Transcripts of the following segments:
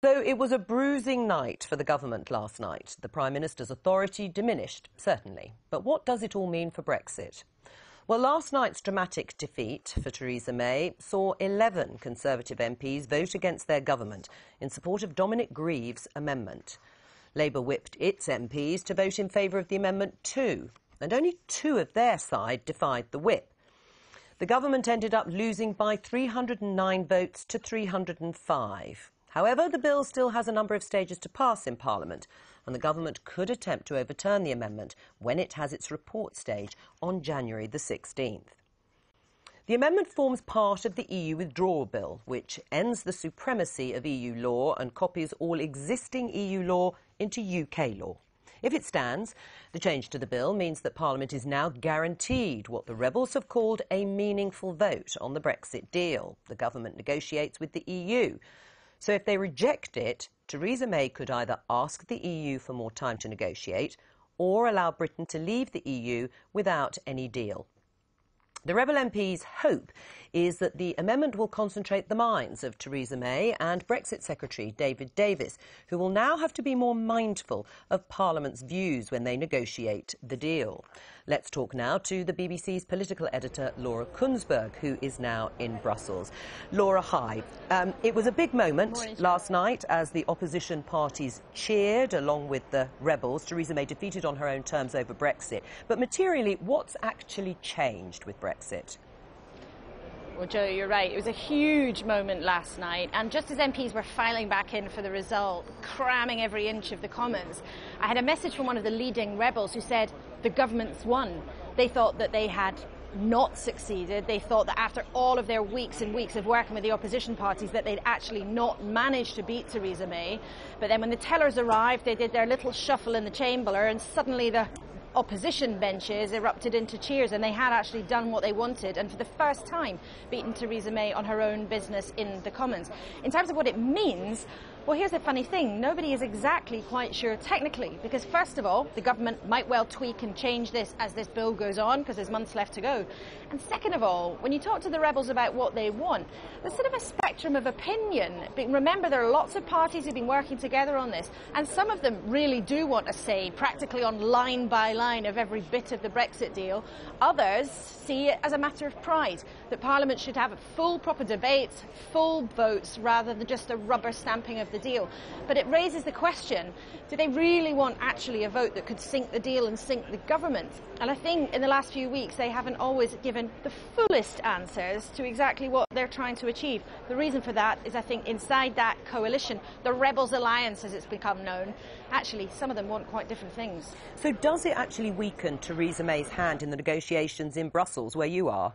So it was a bruising night for the government last night. The Prime Minister's authority diminished, certainly. But what does it all mean for Brexit? Well, last night's dramatic defeat for Theresa May saw 11 Conservative MPs vote against their government in support of Dominic Grieve's amendment. Labour whipped its MPs to vote in favour of the amendment too, and only 2 of their side defied the whip. The government ended up losing by 309 votes to 305. However, the bill still has a number of stages to pass in Parliament, and the government could attempt to overturn the amendment when it has its report stage on January the 16th. The amendment forms part of the EU withdrawal bill, which ends the supremacy of EU law and copies all existing EU law into UK law. If it stands, the change to the bill means that Parliament is now guaranteed what the rebels have called a meaningful vote on the Brexit deal. The government negotiates with the EU. So if they reject it, Theresa May could either ask the EU for more time to negotiate or allow Britain to leave the EU without any deal. The rebel MPs' hope is that the amendment will concentrate the minds of Theresa May and Brexit Secretary David Davis, who will now have to be more mindful of Parliament's views when they negotiate the deal. Let's talk now to the BBC's political editor, Laura Kunsberg, who is now in Brussels. Laura, hi. It was a big moment last night as the opposition parties cheered along with the rebels. Theresa May defeated on her own terms over Brexit. But materially, what's actually changed with Brexit? Well, Joe, you're right. It was a huge moment last night, and just as MPs were filing back in for the result, cramming every inch of the Commons, I had a message from one of the leading rebels who said the government's won. They thought that they had not succeeded. They thought that after all of their weeks and weeks of working with the opposition parties that they'd actually not managed to beat Theresa May. But then when the tellers arrived, they did their little shuffle in the chamber, and suddenly the opposition benches erupted into cheers, and they had actually done what they wanted and for the first time beaten Theresa May on her own business in the Commons. In terms of what it means, well, here's the funny thing. Nobody is exactly quite sure technically, because first of all, the government might well tweak and change this as this bill goes on, because there's months left to go. And second of all, when you talk to the rebels about what they want, there's sort of a spectrum of opinion. But remember, there are lots of parties who've been working together on this, and some of them really do want a say practically on line by line of every bit of the Brexit deal. Others see it as a matter of pride, that Parliament should have a full proper debate, full votes, rather than just a rubber stamping of the deal. But it raises the question, do they really want actually a vote that could sink the deal and sink the government? And I think in the last few weeks they haven't always given the fullest answers to exactly what they're trying to achieve. The reason for that is I think inside that coalition, the Rebels Alliance as it's become known, actually some of them want quite different things. So does it actually weaken Theresa May's hand in the negotiations in Brussels where you are?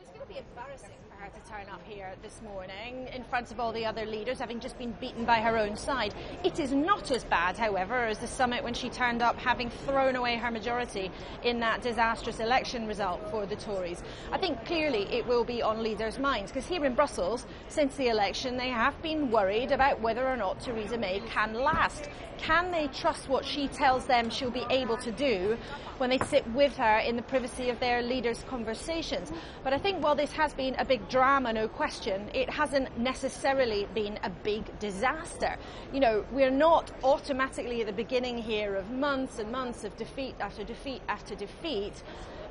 It's going to be embarrassing for her to turn up here this morning in front of all the other leaders, having just been beaten by her own side. It is not as bad, however, as the summit when she turned up having thrown away her majority in that disastrous election result for the Tories. I think clearly it will be on leaders' minds, because here in Brussels, since the election, they have been worried about whether or not Theresa May can last. Can they trust what she tells them she'll be able to do when they sit with her in the privacy of their leaders' conversations? But I think while this has been a big drama, no question, it hasn't necessarily been a big disaster. You know, we're not automatically at the beginning here of months and months of defeat after defeat after defeat.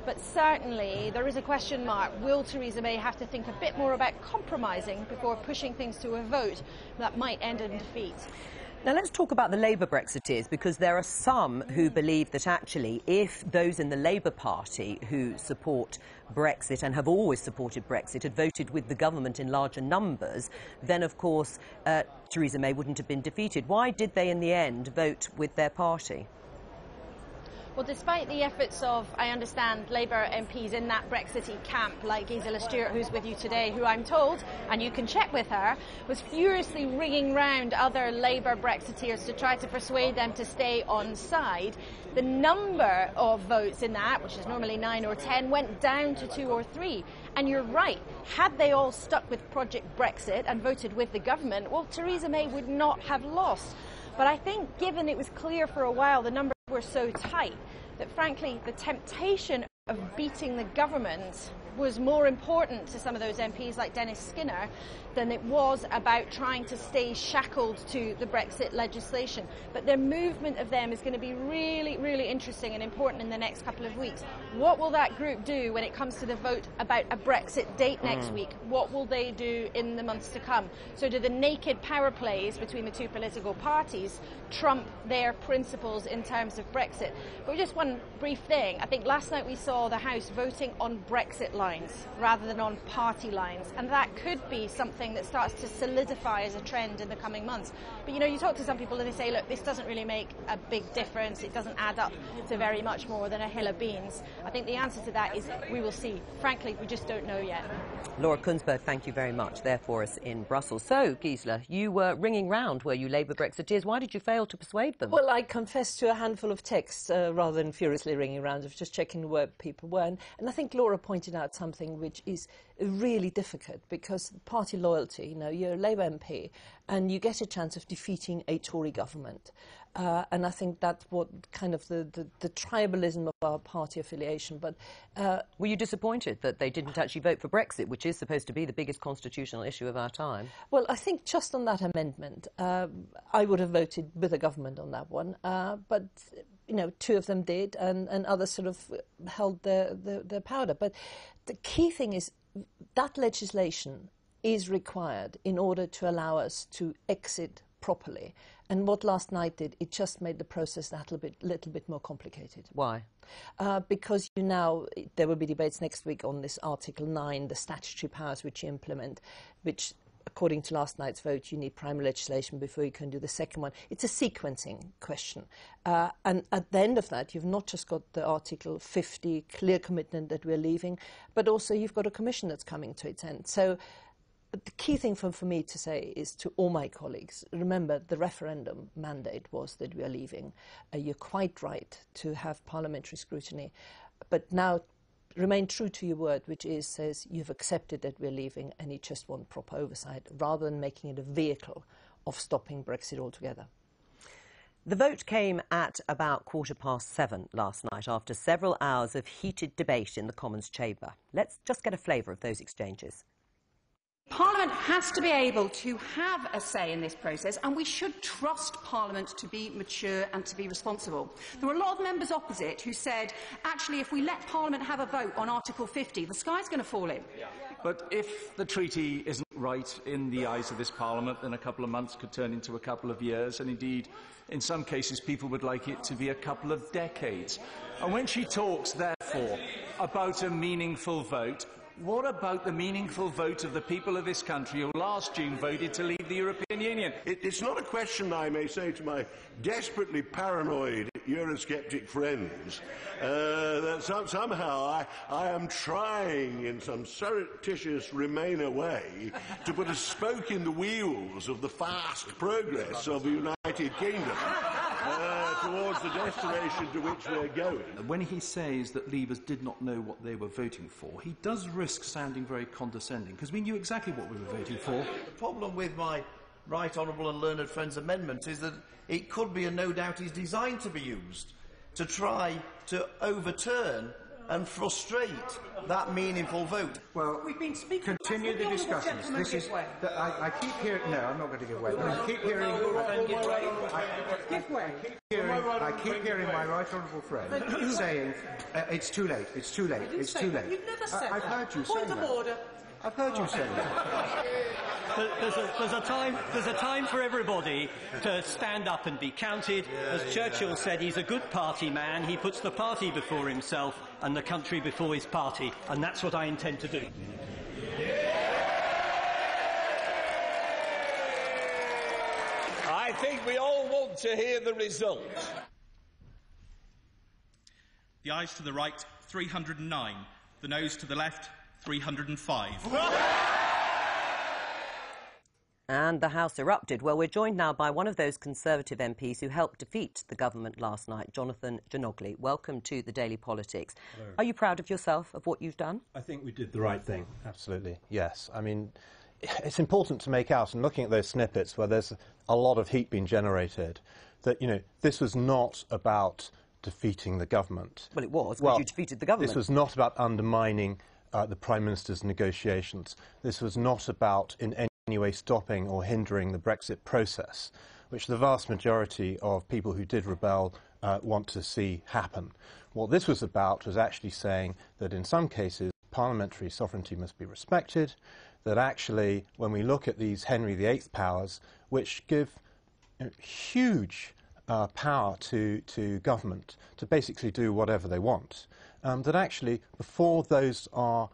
But certainly there is a question mark. Will Theresa May have to think a bit more about compromising before pushing things to a vote that might end in defeat? Now let's talk about the Labour Brexiteers, because there are some who believe that actually if those in the Labour Party who support Brexit and have always supported Brexit had voted with the government in larger numbers, then of course Theresa May wouldn't have been defeated. Why did they in the end vote with their party? Well, despite the efforts of, I understand, Labour MPs in that Brexity camp, like Gisela Stewart, who's with you today, who I'm told, and you can check with her, was furiously ringing round other Labour Brexiteers to try to persuade them to stay on side, the number of votes in that, which is normally 9 or 10, went down to 2 or 3. And you're right, had they all stuck with Project Brexit and voted with the government, well, Theresa May would not have lost. But I think, given it was clear for a while the numbers were so tight, that frankly the temptation of beating the government was more important to some of those MPs like Dennis Skinner than it was about trying to stay shackled to the Brexit legislation. But the movement of them is going to be really, really interesting and important in the next couple of weeks. What will that group do when it comes to the vote about a Brexit date next week? What will they do in the months to come? So do the naked power plays between the two political parties trump their principles in terms of Brexit? But just one brief thing. I think last night we saw the House voting on Brexit lines rather than on party lines, and that could be something that starts to solidify as a trend in the coming months. But you know, you talk to some people and they say, look, this doesn't really make a big difference, it doesn't add up to very much more than a hill of beans. I think the answer to that is we will see. Frankly, we just don't know yet. Laura Kunsberg, thank you very much. There for us in Brussels. So, Gisela, you were ringing round, were you, Labour Brexiteers? Why did you fail to persuade them? Well, I confessed to a handful of texts rather than furiously ringing around. I was just checking where people were. And I think Laura pointed out something which is really difficult, because party loyalty, you know, you're a Labour MP and you get a chance of defeating a Tory government. And I think that's what kind of the tribalism of our party affiliation. But were you disappointed that they didn't actually vote for Brexit, which is supposed to be the biggest constitutional issue of our time? Well, I think just on that amendment, I would have voted with the government on that one. But, you know, two of them did, and others sort of held their powder. But the key thing is that legislation is required in order to allow us to exit properly. And what last night did, it just made the process that little bit more complicated. Why? Because there will be debates next week on this Article 9, the statutory powers which you implement, which, according to last night's vote, you need primary legislation before you can do the second one. It's a sequencing question. And at the end of that, you've not just got the Article 50 clear commitment that we're leaving, but also you've got a commission that's coming to its end. So the key thing for me to say is to all my colleagues, remember the referendum mandate was that we are leaving. You're quite right to have parliamentary scrutiny, but now remain true to your word, which says you've accepted that we're leaving and you just want proper oversight, rather than making it a vehicle of stopping Brexit altogether. The vote came at about 7:15 last night, after several hours of heated debate in the Commons chamber. Let's just get a flavour of those exchanges. Parliament has to be able to have a say in this process, and we should trust Parliament to be mature and to be responsible. There were a lot of members opposite who said, actually, if we let Parliament have a vote on Article 50, the sky's going to fall in. But if the treaty isn't right in the eyes of this Parliament, then a couple of months could turn into a couple of years, and indeed, in some cases, people would like it to be a couple of decades. And when she talks, therefore, about a meaningful vote, what about the meaningful vote of the people of this country who last June voted to leave the European Union? It's not a question, I may say, to my desperately paranoid Eurosceptic friends, that somehow I am trying in some surreptitious Remainer way to put a spoke in the wheels of the fast progress of the United Kingdom towards the destination to which we're going. When he says that Leavers did not know what they were voting for, he does risk sounding very condescending, because we knew exactly what we were voting for. The problem with my right honourable and learned friend's amendment is that it could be, and no doubt is designed to be used, to try to overturn and frustrate that meaningful vote. Well, we've been speaking. Continue the discussions. This is. I keep hearing. No, I'm not going to give way. I keep hearing. I keep hearing my right honourable friend saying, "It's too late. It's too late. It's too late." You've never said that. I've heard you say that. Point of order. I've heard you say that. There's a time for everybody to stand up and be counted. As Churchill said, he's a good party man. He puts the party before himself and the country before his party, and that's what I intend to do. I think we all want to hear the result. The ayes to the right, 309. The noes to the left, 305. And the House erupted. Well, we're joined now by one of those Conservative MPs who helped defeat the government last night, Jonathan Ginogly. Welcome to the Daily Politics. Hello. Are you proud of yourself, of what you've done? I think we did the right thing, absolutely, yes. I mean, it's important to make out, and looking at those snippets where there's a lot of heat being generated, that, you know, this was not about defeating the government. Well, it was, because you defeated the government. This was not about undermining the Prime Minister's negotiations. This was not about, in any any way stopping or hindering the Brexit process, which the vast majority of people who did rebel want to see happen. What this was about was actually saying that in some cases parliamentary sovereignty must be respected, that actually when we look at these Henry VIII powers, which give huge power to government to basically do whatever they want, that actually before those are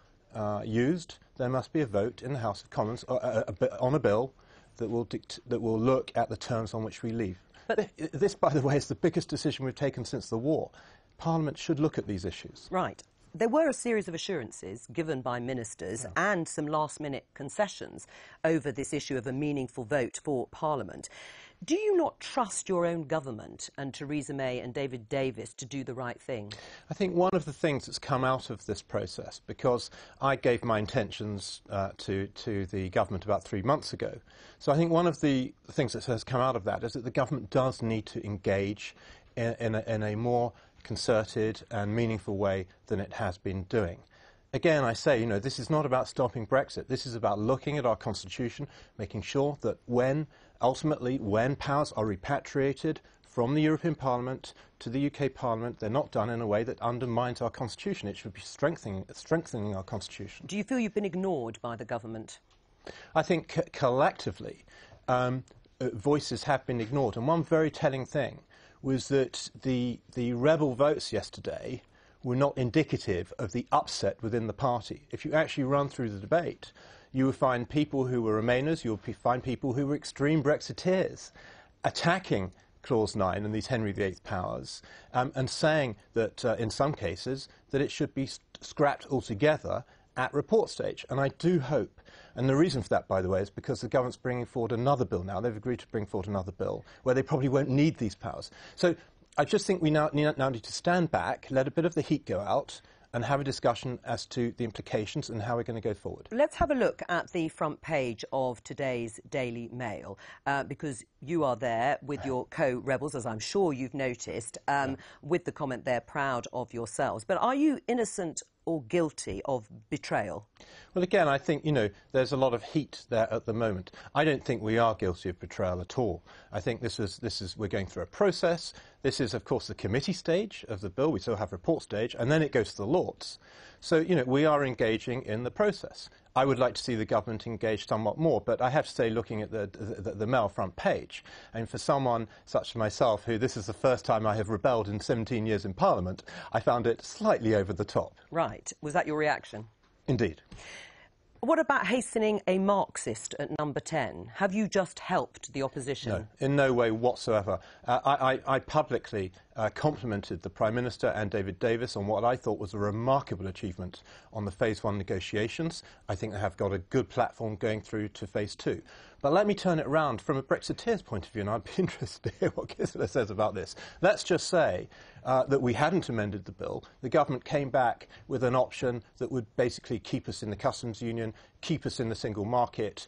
used, there must be a vote in the House of Commons on a bill that will look at the terms on which we leave. But this, by the way, is the biggest decision we've taken since the war. Parliament should look at these issues. Right. There were a series of assurances given by ministers and some last-minute concessions over this issue of a meaningful vote for Parliament. Do you not trust your own government and Theresa May and David Davis to do the right thing? I think one of the things that's come out of this process, because I gave my intentions to the government about 3 months ago, so I think one of the things that has come out of that is that the government does need to engage in a more concerted and meaningful way than it has been doing. Again, I say, this is not about stopping Brexit. This is about looking at our constitution, making sure that ultimately, when powers are repatriated from the European Parliament to the UK Parliament, they're not done in a way that undermines our constitution. It should be strengthening our constitution. Do you feel you've been ignored by the government? I think collectively, voices have been ignored. And one very telling thing was that the rebel votes yesterday were not indicative of the upset within the party. If you actually run through the debate, you will find people who were Remainers, you'll find people who were extreme Brexiteers attacking Clause 9 and these Henry VIII powers and saying that, in some cases, that it should be scrapped altogether at report stage. And I do hope, and the reason for that, by the way, is because the government's bringing forward another bill now. They've agreed to bring forward another bill where they probably won't need these powers. So I just think we now need to stand back, let a bit of the heat go out, and have a discussion as to the implications and how we're going to go forward. Let's have a look at the front page of today's Daily Mail, because you are there with your co-rebels, as I'm sure you've noticed, with the comment there, proud of yourselves. But are you innocent or guilty of betrayal? Well, again, I think, there's a lot of heat there at the moment. I don't think we are guilty of betrayal at all. I think we're going through a process. This is, of course, the committee stage of the bill. We still have report stage, and then it goes to the Lords. So, we are engaging in the process. I would like to see the government engage somewhat more, but I have to say, looking at the Mail front page, and for someone such as myself, who this is the first time I have rebelled in 17 years in Parliament, I found it slightly over the top. Right. Was that your reaction? Indeed. What about hastening a Marxist at number 10? Have you just helped the opposition? No, in no way whatsoever. I publicly complimented the Prime Minister and David Davis on what I thought was a remarkable achievement on the Phase 1 negotiations. I think they have got a good platform going through to Phase 2. But let me turn it round from a Brexiteer's point of view, and I'd be interested to hear what Gisela says about this. Let's just say that we hadn't amended the bill. The government came back with an option that would basically keep us in the customs union, keep us in the single market,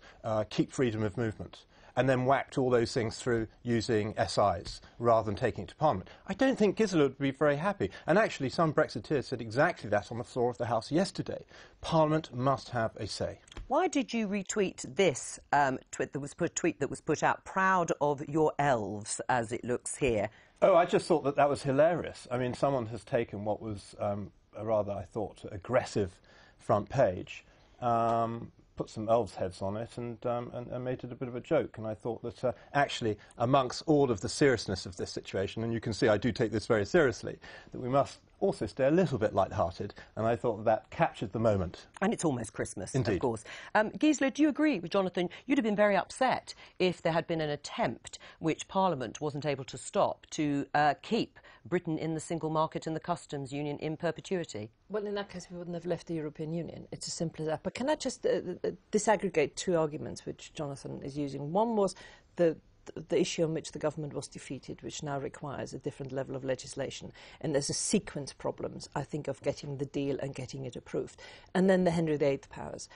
keep freedom of movement, and then whacked all those things through using SIs rather than taking it to Parliament. I don't think Gisela would be very happy. And actually, some Brexiteers said exactly that on the floor of the House yesterday. Parliament must have a say. Why did you retweet this tweet that was put out, proud of your elves, as it looks here? Oh, I just thought that was hilarious. I mean, someone has taken what was a rather, I thought, aggressive front page, put some elves' heads on it and made it a bit of a joke. And I thought that actually, amongst all of the seriousness of this situation, and you can see I do take this very seriously, that we must also stay a little bit light-hearted, and I thought that captured the moment. And it's almost Christmas, indeed. Of course. Gisela, do you agree with Jonathan? You'd have been very upset if there had been an attempt, which Parliament wasn't able to stop, to keep Britain in the single market and the customs union in perpetuity. Well, in that case, we wouldn't have left the European Union. It's as simple as that. But can I just disaggregate two arguments which Jonathan is using? One was the issue on which the government was defeated, which now requires a different level of legislation. And there's a sequence problems, I think, of getting the deal and getting it approved. And then the Henry VIII powers.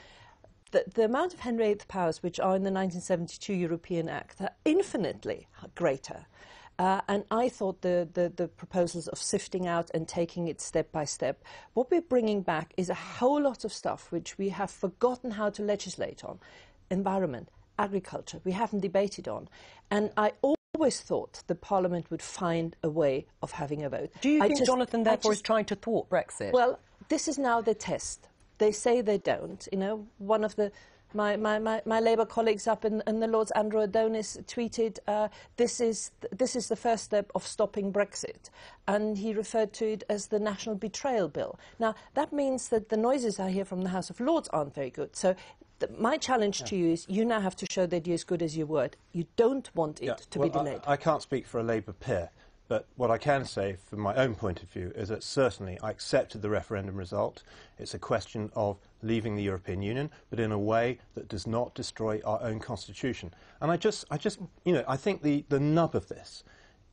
The amount of Henry VIII powers which are in the 1972 European Act are infinitely greater. And I thought the proposals of sifting out and taking it step by step, what we're bringing back is a whole lot of stuff which we have forgotten how to legislate on. environment, agriculture, we haven't debated on. And I always thought the Parliament would find a way of having a vote. Do you think Jonathan, therefore, is trying to thwart Brexit? Well, this is now the test. They say they don't. You know, one of my Labour colleagues up in the Lords, Andrew Adonis, tweeted, this is the first step of stopping Brexit. And he referred to it as the National Betrayal Bill. Now, that means that the noises I hear from the House of Lords aren't very good. So my challenge to you is you now have to show that you're as good as your word. You don't want it to be delayed. I can't speak for a Labour peer, but what I can say from my own point of view is that certainly I accepted the referendum result. It's a question of leaving the European Union, but in a way that does not destroy our own constitution. And I think the nub of this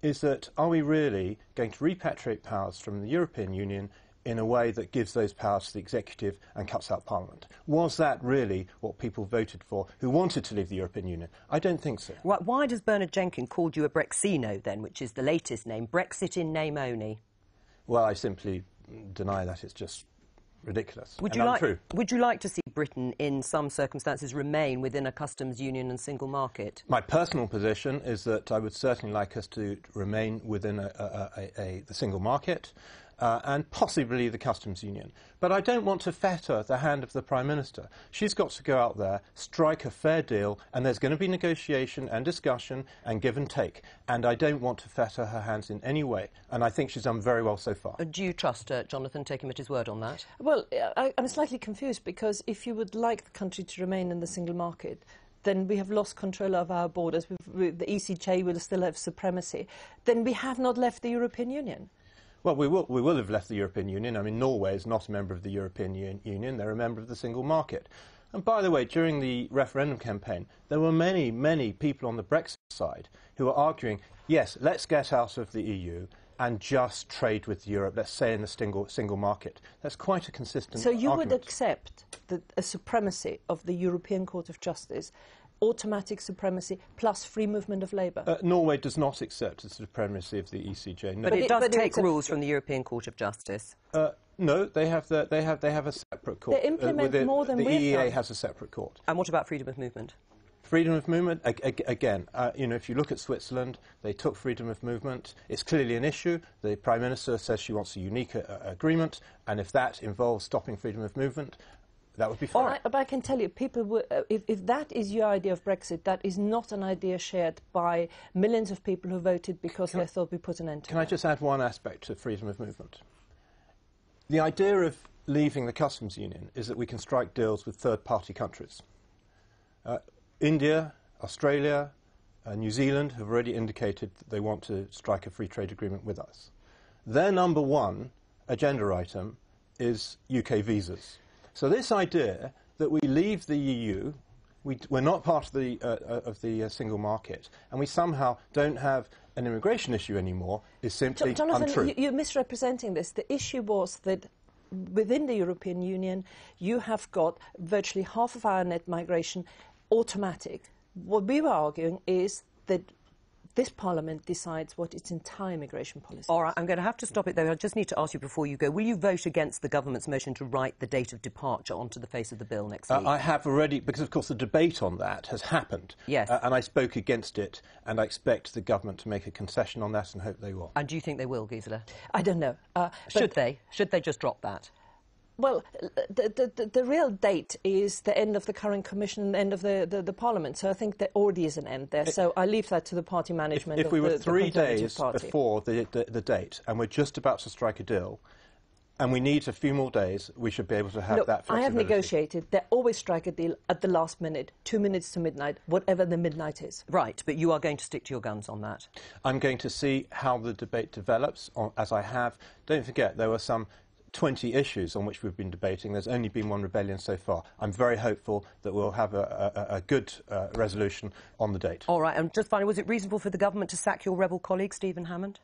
is that are we really going to repatriate powers from the European Union in a way that gives those powers to the executive and cuts out Parliament? Was that really what people voted for who wanted to leave the European Union? I don't think so. Why does Bernard Jenkins call you a Brexino, then, which is the latest name, Brexit in name only? Well, I simply deny that. It's just ridiculous Would you like to see Britain, in some circumstances, remain within a customs union and single market? My personal position is that I would certainly like us to remain within the single market. And possibly the customs union. But I don't want to fetter the hand of the Prime Minister. She's got to go out there, strike a fair deal, and there's going to be negotiation and discussion and give and take. And I don't want to fetter her hands in any way. And I think she's done very well so far. Do you trust Jonathan, take him at his word on that? Well, I'm slightly confused, because if you would like the country to remain in the single market, then we have lost control of our borders. The ECJ will still have supremacy. Then we have not left the European Union. Well, we will have left the European Union. I mean, Norway is not a member of the European Union. They're a member of the single market. And by the way, during the referendum campaign, there were many, many people on the Brexit side who were arguing, yes, let's get out of the EU and just trade with Europe, let's say in the single market. That's quite a consistent argument. So you would accept a supremacy of the European Court of Justice, automatic supremacy plus free movement of labour? Norway does not accept the supremacy of the ECJ. No. But it does take rules from the European Court of Justice. No, they have a separate court. They implement more than the we've EEA done. has a separate court. And what about freedom of movement? Freedom of movement, again, if you look at Switzerland, they took freedom of movement. It's clearly an issue. The Prime Minister says she wants a unique agreement, and if that involves stopping freedom of movement, that would be fine. But I can tell you, people, if that is your idea of Brexit, that is not an idea shared by millions of people who voted because they thought we put an end to it. Can I just add one aspect to freedom of movement? The idea of leaving the customs union is that we can strike deals with third-party countries. India, Australia, New Zealand have already indicated that they want to strike a free trade agreement with us. Their number one agenda item is UK visas. So this idea that we leave the EU, we're not part of the single market, and we somehow don't have an immigration issue anymore is simply Jonathan, untrue. You're misrepresenting this. The issue was that within the European Union, you have got virtually half of our net migration automatic. What we were arguing is that this Parliament decides what its entire immigration policy is. All right, I'm going to have to stop it, though. I just need to ask you before you go, will you vote against the government's motion to write the date of departure onto the face of the bill next week? I have already, because, of course, the debate on that has happened. Yes. And I spoke against it, and I expect the government to make a concession on that and hope they will. And do you think they will, Gisela? I don't know. Should they? Should they just drop that? Well, the real date is the end of the current Commission, the end of the Parliament. So I think there already is an end there. So I leave that to the party management. If we were 3 days party. before the date and we're just about to strike a deal, and we need a few more days, we should be able to have that flexibility. I have negotiated. They always strike a deal at the last minute, 2 minutes to midnight, whatever the midnight is. Right, but you are going to stick to your guns on that. I'm going to see how the debate develops, as I have. Don't forget, there were some 20 issues on which we've been debating. There's only been one rebellion so far. I'm very hopeful that we'll have a good resolution on the date. All right, and just finally, was it reasonable for the government to sack your rebel colleague, Stephen Hammond?